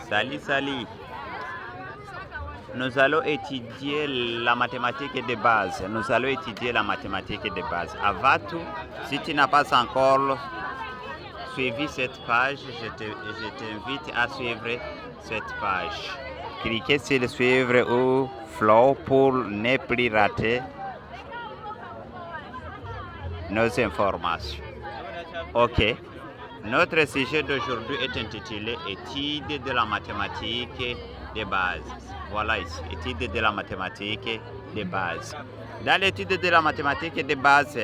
Salut. Nous allons étudier la mathématique de base. Avant tout, si tu n'as pas encore suivi cette page, je t'invite à suivre cette page. Cliquez sur le suivre ou follow pour ne plus rater nos informations. Ok. Notre sujet d'aujourd'hui est intitulé Étude de la mathématique de base. Voilà ici, étude de la mathématique de base. Dans l'étude de la mathématique de base,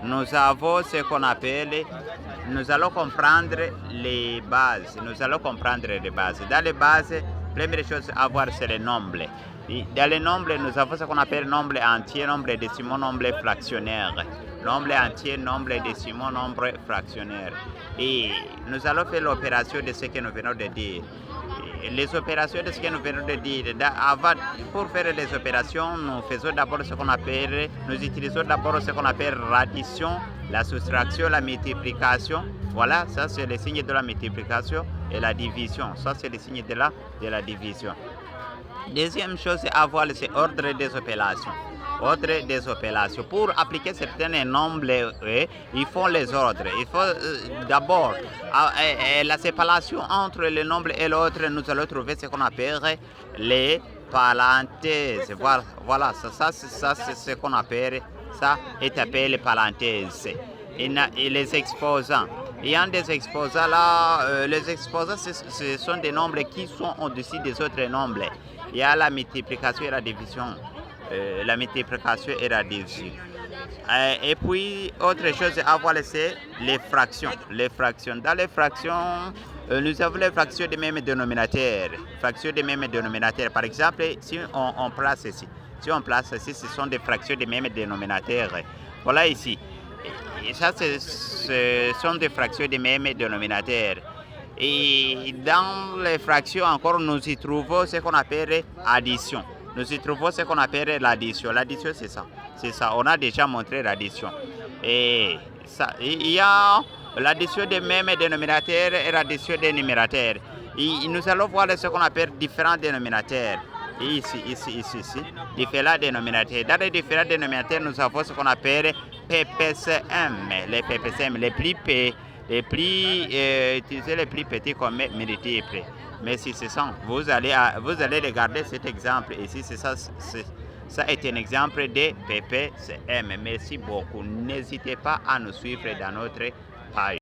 nous avons ce qu'on appelle, nous allons comprendre les bases. Dans les bases, première chose à voir, c'est les nombres. Dans les nombres, nous avons ce qu'on appelle nombre entier, nombre décimaux, nombre fractionnaire. Nombre entier, nombre décimaux, nombre fractionnaire. Et nous allons faire l'opération de ce que nous venons de dire. Les opérations de ce que nous venons de dire. Pour faire les opérations, nous utilisons d'abord ce qu'on appelle l'addition, la soustraction, la multiplication. Voilà, ça c'est le signe de la multiplication et la division. Ça c'est le signe de la division. Deuxième chose à voir, c'est l'ordre des opérations. Pour appliquer certains nombres, il faut les ordres. Il faut d'abord la séparation entre le nombre et l'autre. Nous allons trouver ce qu'on appelle les parenthèses. Voilà, ça c'est ce qu'on appelle. Ça est appelé les parenthèses. Et les exposants. Il y a des exposants là. Les exposants, ce sont des nombres qui sont au-dessus des autres nombres. Il y a la multiplication et la division. Et puis, autre chose à voir, c'est les fractions. Dans les fractions, nous avons les fractions de même dénominateur. Par exemple, si on place ici, ce sont des fractions de même dénominateur. Voilà ici. Et ça, ce sont des fractions de même dénominateur. Et dans les fractions, encore, nous y trouvons ce qu'on appelle addition. L'addition. L'addition, c'est ça. On a déjà montré l'addition. Et ça, il y a l'addition des mêmes dénominateurs et l'addition des numérateurs. Et nous allons voir ce qu'on appelle différents dénominateurs. Ici. Différents dénominateurs. Dans les différents dénominateurs, nous avons ce qu'on appelle PPCM. Les PPCM, les plus petits comme multiples. Mais si c'est ça, vous allez regarder cet exemple ici. Ça est un exemple de PPCM. Merci beaucoup. N'hésitez pas à nous suivre dans notre page.